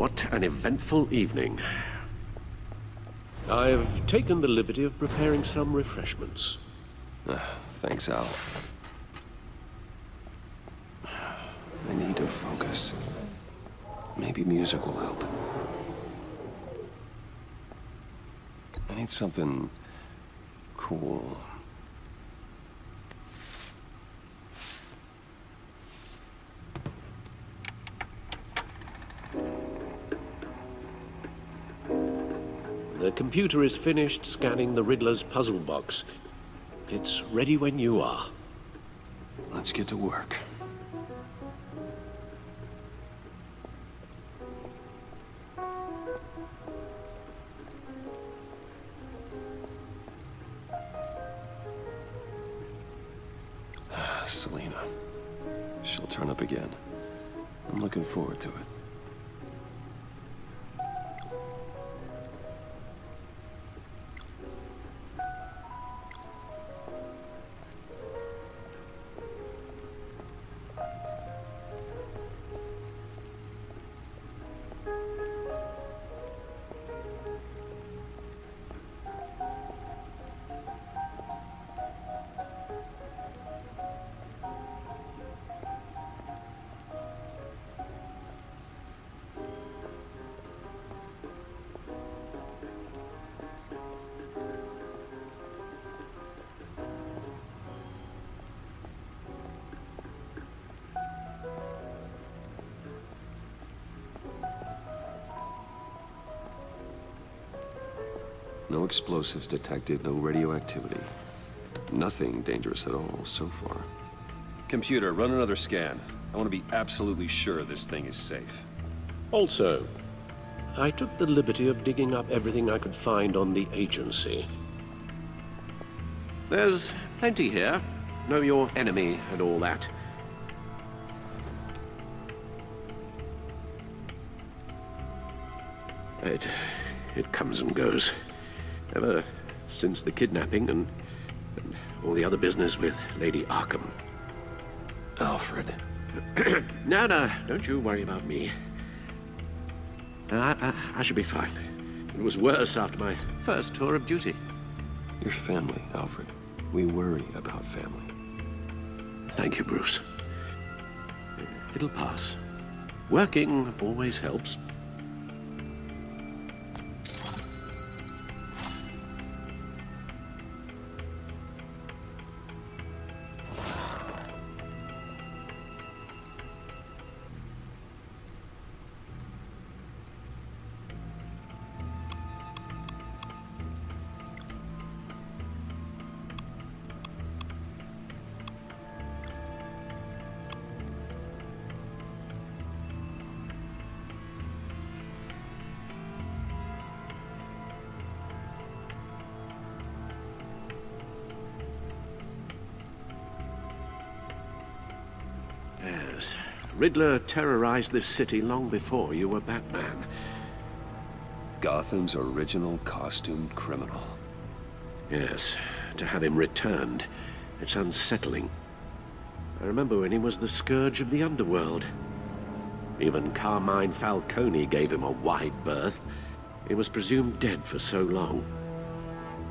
What an eventful evening. I've taken the liberty of preparing some refreshments. Thanks, Al. I need to focus. Maybe music will help. I need something cool. The computer is finished scanning the Riddler's puzzle box. It's ready when you are. Let's get to work. Selena. She'll turn up again. I'm looking forward to it. No explosives detected, no radioactivity. Nothing dangerous at all so far. Computer, run another scan. I want to be absolutely sure this thing is safe. Also, I took the liberty of digging up everything I could find on the agency. There's plenty here. Know your enemy and all that. It comes and goes. Ever since the kidnapping and all the other business with Lady Arkham. Alfred. No, don't you worry about me. I should be fine. It was worse after my first tour of duty. Your family, Alfred. We worry about family. Thank you, Bruce. It'll pass. Working always helps. Yes. Riddler terrorized this city long before you were Batman. Gotham's original costumed criminal. Yes. To have him returned, it's unsettling. I remember when he was the scourge of the underworld. Even Carmine Falcone gave him a wide berth. He was presumed dead for so long.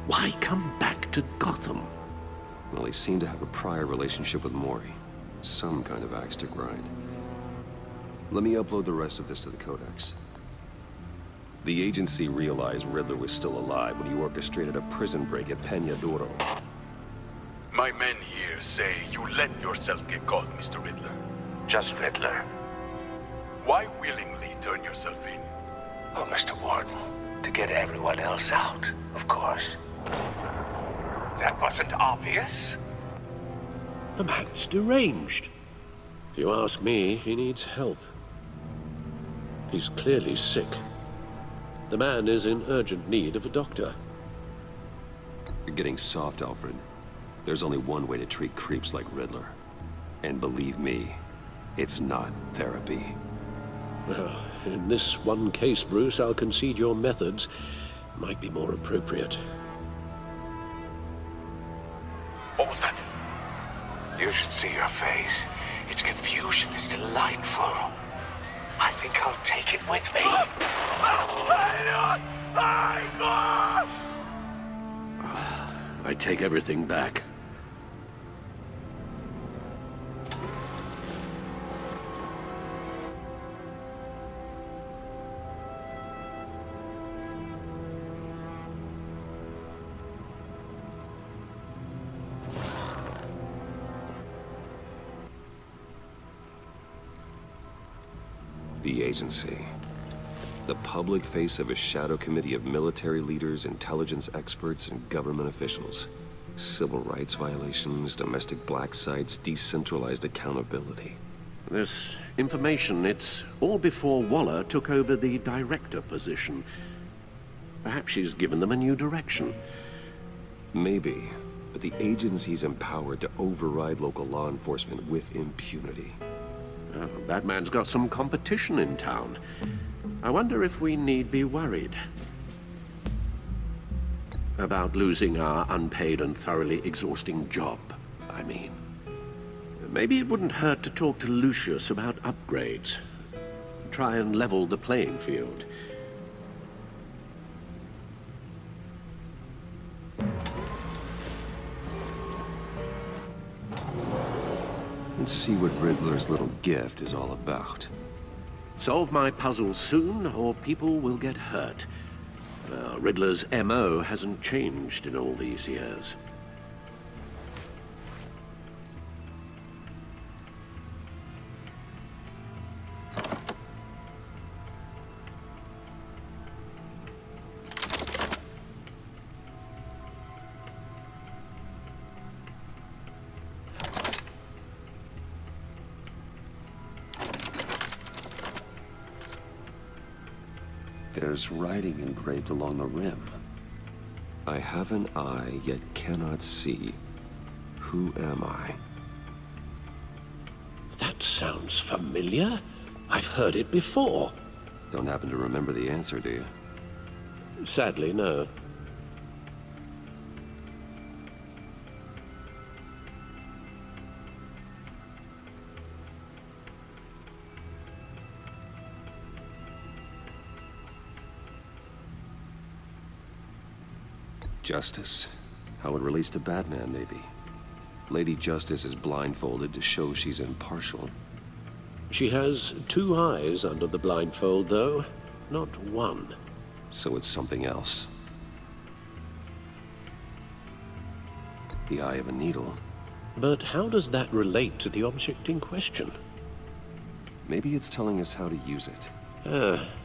Why come back to Gotham? Well, he seemed to have a prior relationship with Mori. Some kind of axe to grind. Let me upload the rest of this to the Codex. The agency realized Riddler was still alive when he orchestrated a prison break at Peñadoro. My men here say you let yourself get caught, Mr. Riddler. Just Riddler. Why willingly turn yourself in? Oh, Mr. Warden, to get everyone else out, of course. That wasn't obvious. The man's deranged. If you ask me, he needs help. He's clearly sick. The man is in urgent need of a doctor. You're getting soft, Alfred. There's only one way to treat creeps like Riddler. And believe me, it's not therapy. Well, in this one case, Bruce, I'll concede your methods might be more appropriate. What was that? You should see your face. Its confusion is delightful. I think I'll take it with me. I take everything back. The agency. The public face of a shadow committee of military leaders, intelligence experts, and government officials. Civil rights violations, domestic black sites, decentralized accountability. This information, it's all before Waller took over the director position. Perhaps she's given them a new direction. Maybe, but the agency's empowered to override local law enforcement with impunity. Batman's got some competition in town. I wonder if we need be worried about losing our unpaid and thoroughly exhausting job, I mean. Maybe it wouldn't hurt to talk to Lucius about upgrades. Try and level the playing field. Let's see what Riddler's little gift is all about. Solve my puzzle soon, or people will get hurt. Well, Riddler's MO hasn't changed in all these years. There's writing engraved along the rim. I have an eye, yet cannot see. Who am I? That sounds familiar. I've heard it before. Don't happen to remember the answer, do you? Sadly, no. Justice? How it relates to Batman, maybe. Lady Justice is blindfolded to show she's impartial. She has two eyes under the blindfold, though, not one. So it's something else. The eye of a needle. But how does that relate to the object in question? Maybe it's telling us how to use it.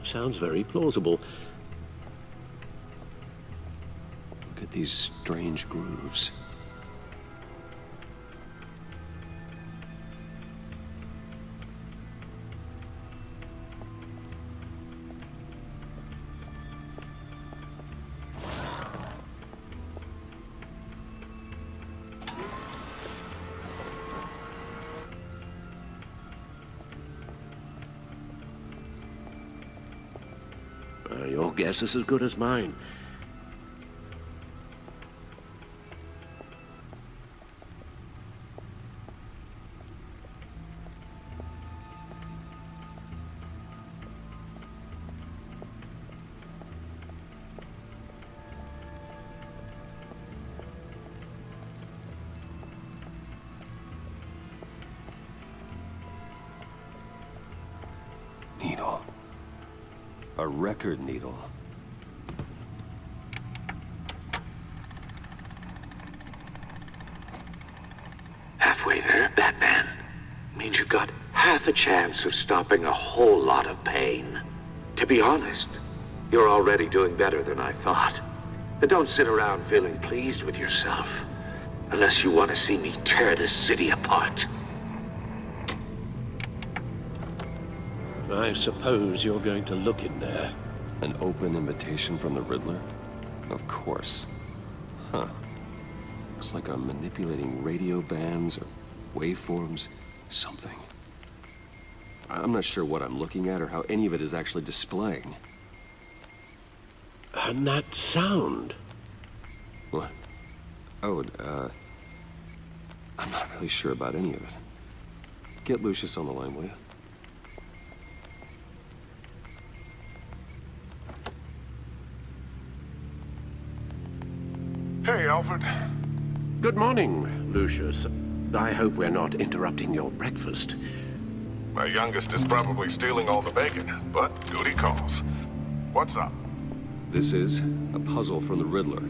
Sounds very plausible. Look at these strange grooves. Your guess is as good as mine. Needle. A record needle. Halfway there, Batman. Means you've got half a chance of stopping a whole lot of pain. To be honest, you're already doing better than I thought. But don't sit around feeling pleased with yourself. Unless you want to see me tear this city apart. I suppose you're going to look in there. An open invitation from the Riddler? Of course. Huh. Looks like I'm manipulating radio bands or waveforms. Something. I'm not sure what I'm looking at or how any of it is actually displaying. And that sound. What? Oh, I'm not really sure about any of it. Get Lucius on the line, will you? Hey, Alfred. Good morning, Lucius. I hope we're not interrupting your breakfast. My youngest is probably stealing all the bacon, but duty calls. What's up? This is a puzzle from the Riddler.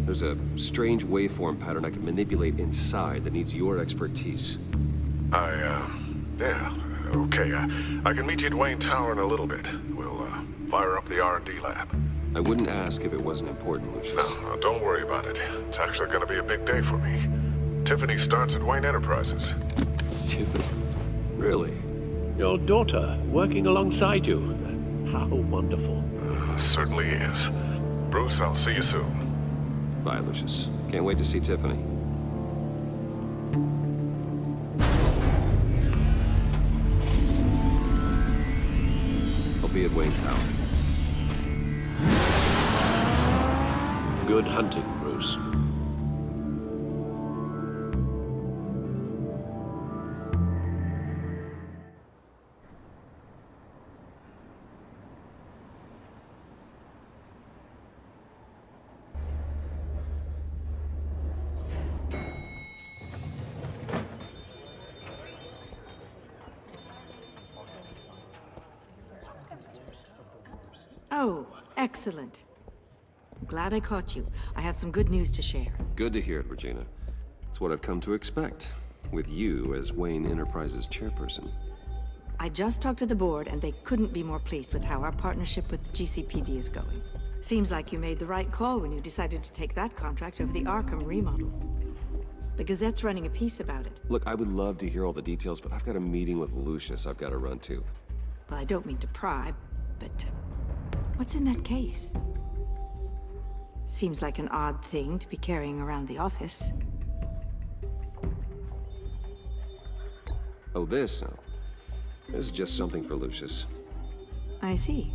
There's a strange waveform pattern I can manipulate inside that needs your expertise. Yeah, okay. I can meet you at Wayne Tower in a little bit. We'll, fire up the R&D lab. I wouldn't ask if it wasn't important, Lucius. No, don't worry about it. It's actually gonna be a big day for me. Tiffany starts at Wayne Enterprises. Tiffany? Really? Your daughter working alongside you. How wonderful. Certainly is. Bruce, I'll see you soon. Bye, Lucius. Can't wait to see Tiffany. I'll be at Wayne Tower. Good hunting, Bruce. Oh, excellent. I'm glad I caught you. I have some good news to share. Good to hear it, Regina. It's what I've come to expect, with you as Wayne Enterprises chairperson. I just talked to the board, and they couldn't be more pleased with how our partnership with GCPD is going. Seems like you made the right call when you decided to take that contract over the Arkham remodel. The Gazette's running a piece about it. Look, I would love to hear all the details, but I've got a meeting with Lucius I've got to run to. Well, I don't mean to pry, but what's in that case? Seems like an odd thing to be carrying around the office. Oh, this? No. This is just something for Lucius. I see.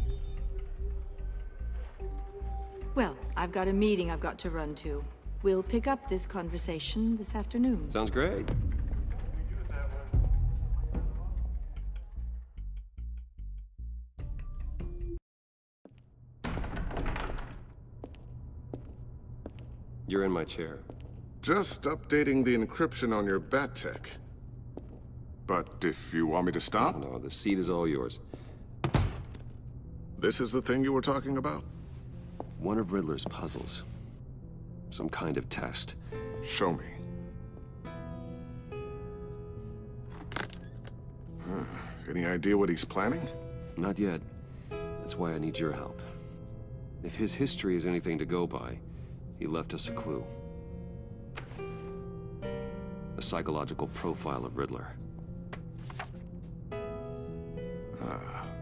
Well, I've got a meeting I've got to run to. We'll pick up this conversation this afternoon. Sounds great. You're in my chair. Just updating the encryption on your bat tech. But if you want me to stop, No, the seat is all yours. this is the thing you were talking about? One of Riddler's puzzles. Some kind of test. Show me. Any idea what he's planning? Not yet. That's why I need your help. If his history is anything to go by, he left us a clue. A psychological profile of Riddler.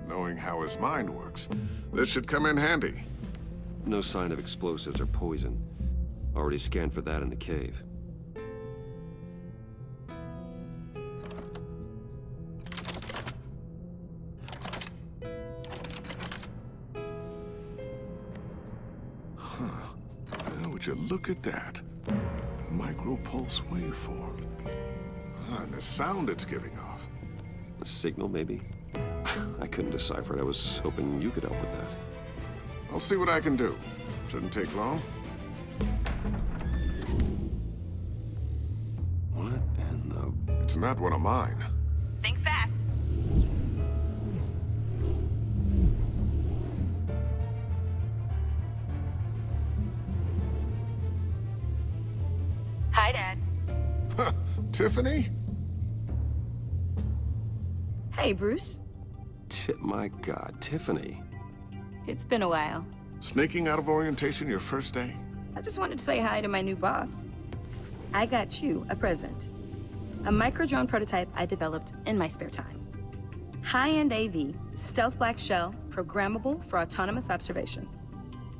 Knowing how his mind works, this should come in handy. No sign of explosives or poison. Already scanned for that in the cave. Would you look at that? Micropulse waveform. And the sound it's giving off. A signal, maybe? I couldn't decipher it. I was hoping you could help with that. I'll see what I can do. Shouldn't take long. What in the... It's not one of mine. Think fast. Hi, Dad. Tiffany? Hey, Bruce. My God, Tiffany. It's been a while. Sneaking out of orientation your first day? I just wanted to say hi to my new boss. I got you a present. A micro-drone prototype I developed in my spare time. High-end AV, stealth black shell, programmable for autonomous observation.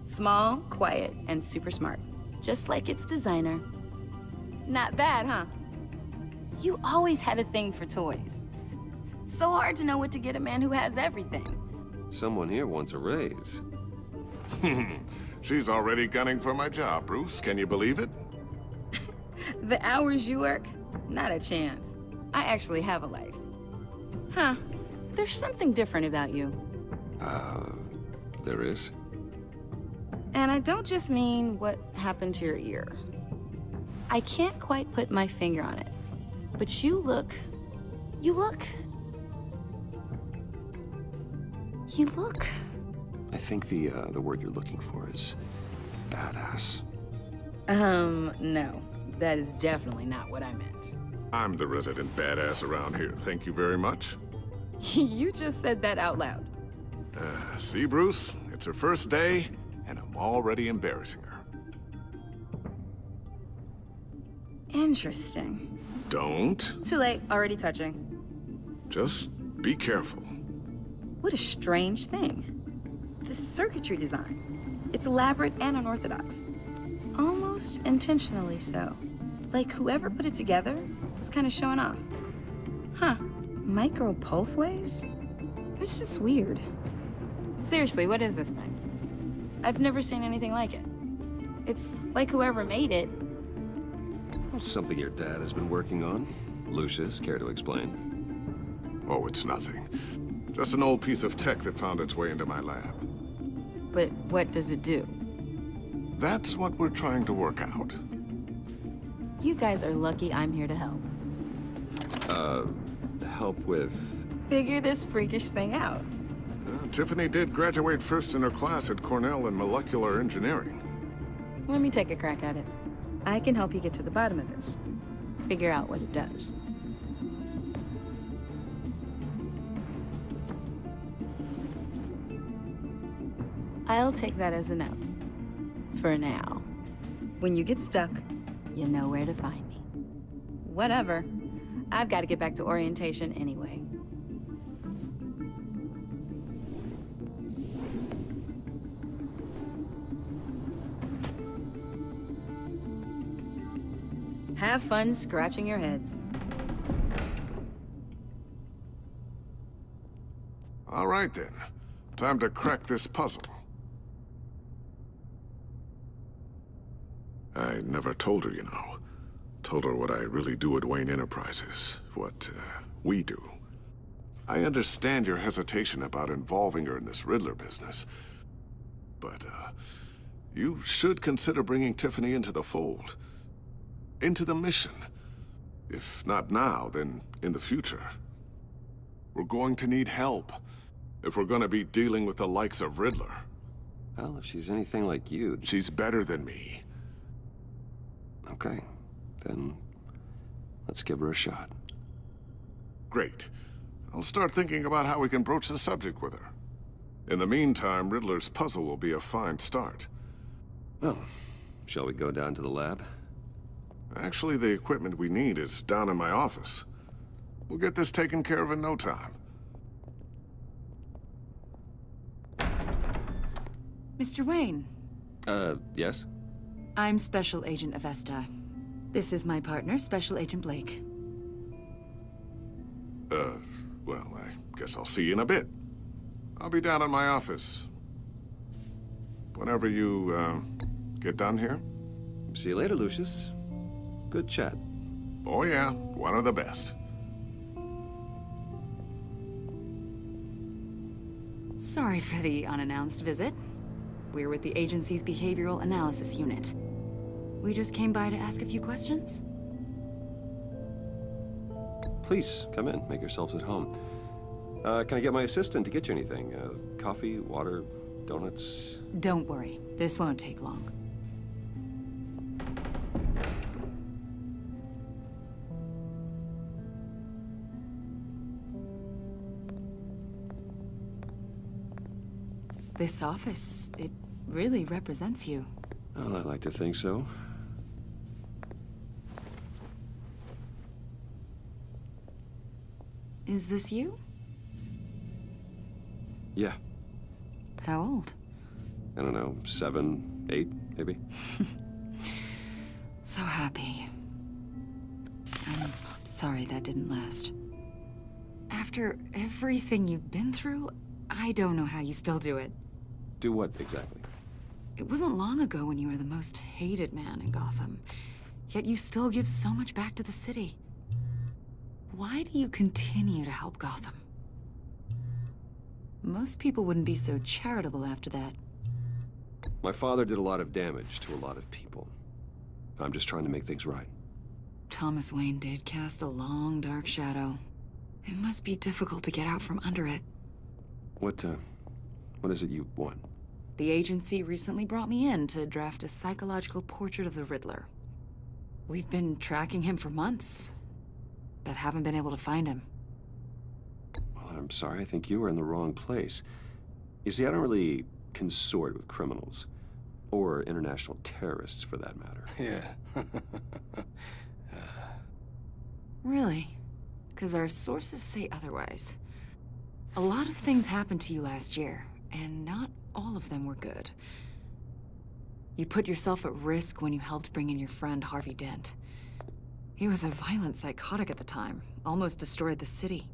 Small, quiet, and super smart. Just like its designer. Not bad, huh? You always had a thing for toys. So hard to know what to get a man who has everything. Someone here wants a raise. She's already gunning for my job, Bruce. Can you believe it? The hours you work? Not a chance. I actually have a life. Huh. There's something different about you. There is? And I don't just mean what happened to your ear. I can't quite put my finger on it, but you look... I think the word you're looking for is badass. No. That is definitely not what I meant. I'm the resident badass around here. Thank you very much. You just said that out loud. See, Bruce? It's her first day, and I'm already embarrassing her. Interesting. Don't. Too late, already touching. Just be careful. What a strange thing. The circuitry design. It's elaborate and unorthodox. Almost intentionally so. Like whoever put it together was kind of showing off. Huh. Micro pulse waves? It's just weird. Seriously, what is this thing? I've never seen anything like it. It's like whoever made it. Something your dad has been working on. Lucius, care to explain? Oh, it's nothing. Just an old piece of tech that found its way into my lab. But what does it do? That's what we're trying to work out. You guys are lucky I'm here to help. Help with... Figure this freakish thing out. Tiffany did graduate first in her class at Cornell in molecular engineering. Let me take a crack at it. I can help you get to the bottom of this. Figure out what it does. I'll take that as a no. For now. When you get stuck, you know where to find me. Whatever. I've got to get back to orientation anyway. Have fun scratching your heads. All right, then. Time to crack this puzzle. I never told her, you know. Told her what I really do at Wayne Enterprises. What, we do. I understand your hesitation about involving her in this Riddler business. But, you should consider bringing Tiffany into the fold. Into the mission. If not now, then in the future. We're going to need help if we're gonna be dealing with the likes of Riddler. Well, if she's anything like you... She's better than me. Okay, then let's give her a shot. Great. I'll start thinking about how we can broach the subject with her. In the meantime, Riddler's puzzle will be a fine start. Well, shall we go down to the lab? Actually, the equipment we need is down in my office. We'll get this taken care of in no time. Mr. Wayne. Yes? I'm Special Agent Avesta. This is my partner, Special Agent Blake. Well, I guess I'll see you in a bit. I'll be down in my office. Whenever you, get done here. See you later, Lucius. Good chat. Oh yeah, one of the best. Sorry for the unannounced visit. We're with the agency's Behavioral Analysis Unit. We just came by to ask a few questions. Please, come in. Make yourselves at home. Can I get my assistant to get you anything? Coffee, water, donuts? Don't worry. This won't take long. This office, it really represents you. Well, I like to think so. Is this you? Yeah. How old? I don't know, 7, 8, maybe? So happy. I'm sorry that didn't last. After everything you've been through, I don't know how you still do it. Do what, exactly? It wasn't long ago when you were the most hated man in Gotham. Yet you still give so much back to the city. Why do you continue to help Gotham? Most people wouldn't be so charitable after that. My father did a lot of damage to a lot of people. I'm just trying to make things right. Thomas Wayne did cast a long, dark shadow. It must be difficult to get out from under it. What is it you want? The agency recently brought me in to draft a psychological portrait of the Riddler. We've been tracking him for months, but haven't been able to find him. Well, I'm sorry, I think you were in the wrong place. You see, I don't really consort with criminals. Or international terrorists, for that matter. Yeah. Really? Because our sources say otherwise. A lot of things happened to you last year, and not all of them were good. You put yourself at risk when you helped bring in your friend Harvey Dent. He was a violent psychotic at the time, almost destroyed the city.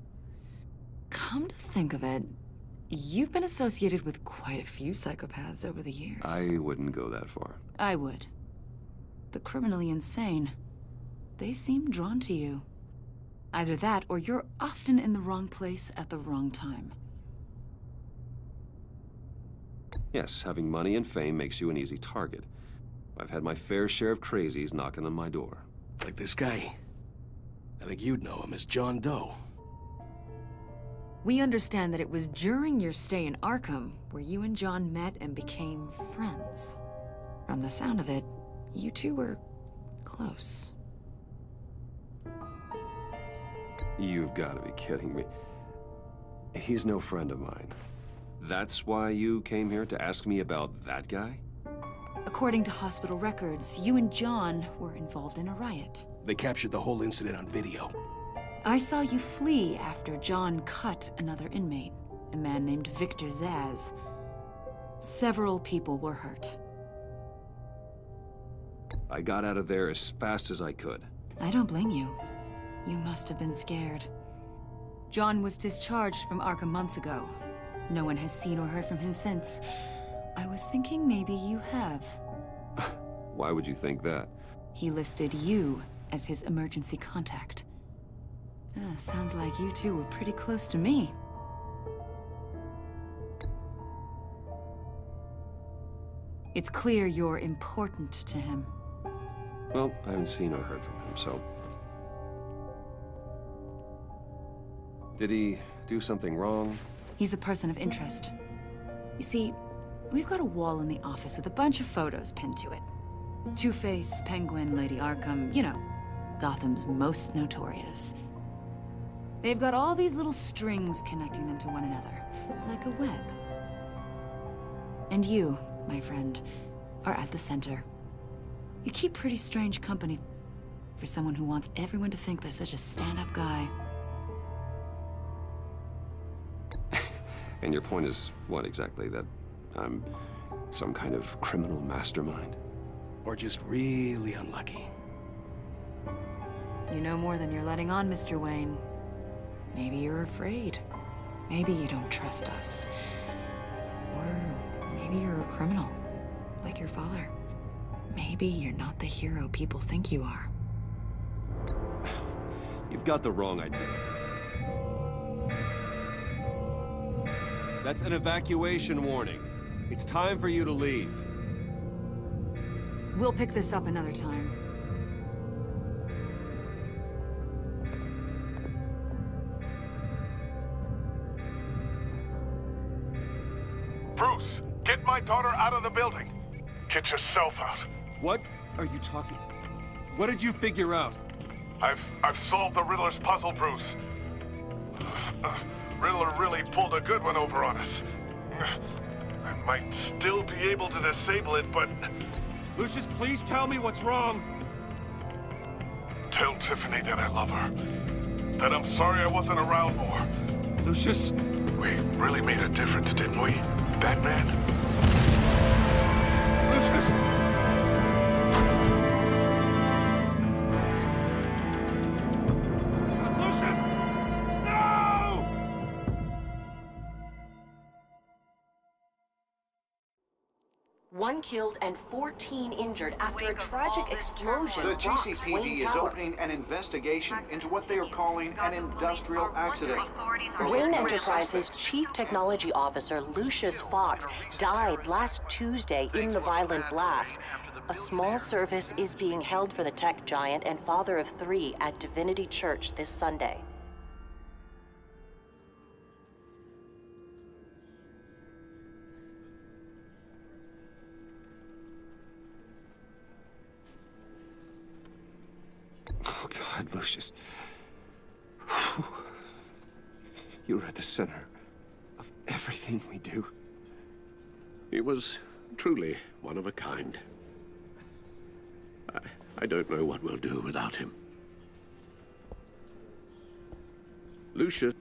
Come to think of it, you've been associated with quite a few psychopaths over the years. I wouldn't go that far. I would. The criminally insane. They seem drawn to you. Either that, or you're often in the wrong place at the wrong time. Yes, having money and fame makes you an easy target. I've had my fair share of crazies knocking on my door. Like this guy. I think you'd know him as John Doe. We understand that it was during your stay in Arkham where you and John met and became friends. From the sound of it, you two were close. You've got to be kidding me. He's no friend of mine. That's why you came here to ask me about that guy? According to hospital records, you and John were involved in a riot. They captured the whole incident on video. I saw you flee after John cut another inmate, a man named Victor Zaz. Several people were hurt. I got out of there as fast as I could. I don't blame you. You must have been scared. John was discharged from Arkham months ago. No one has seen or heard from him since. I was thinking maybe you have. Why would you think that? He listed you as his emergency contact. Sounds like you two were pretty close to me. It's clear you're important to him. Well, I haven't seen or heard from him, so... Did he do something wrong? He's a person of interest. You see, we've got a wall in the office with a bunch of photos pinned to it. Two-Face, Penguin, Lady Arkham, you know, Gotham's most notorious. They've got all these little strings connecting them to one another, like a web. And you, my friend, are at the center. You keep pretty strange company for someone who wants everyone to think they're such a stand-up guy. And your point is what exactly? That I'm some kind of criminal mastermind? Or just really unlucky. You know more than you're letting on, Mr. Wayne. Maybe you're afraid. Maybe you don't trust us. Or maybe you're a criminal, like your father. Maybe you're not the hero people think you are. You've got the wrong idea. That's an evacuation warning. It's time for you to leave. We'll pick this up another time. Bruce, get my daughter out of the building. Get yourself out. What are you talking? What did you figure out? I've solved the Riddler's puzzle, Bruce. Riddler really pulled a good one over on us. I might still be able to disable it, but... Lucius, please tell me what's wrong. Tell Tiffany that I love her. That I'm sorry I wasn't around more. Lucius? We really made a difference, didn't we, Batman? Lucius! 1 killed and 14 injured after a tragic explosion The rocks Wayne GCPD is Tower. opening an investigation into what they are calling an industrial accident. Wayne Enterprises' Chief Technology Officer, Lucius Fox, died last Tuesday in the violent blast. A small service is being held for the tech giant and father of 3 at Divinity Church this Sunday. Oh, God, Lucius. You were at the center of everything we do. He was truly one of a kind. I don't know what we'll do without him. Lucius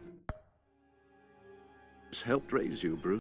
helped raise you, Bruce.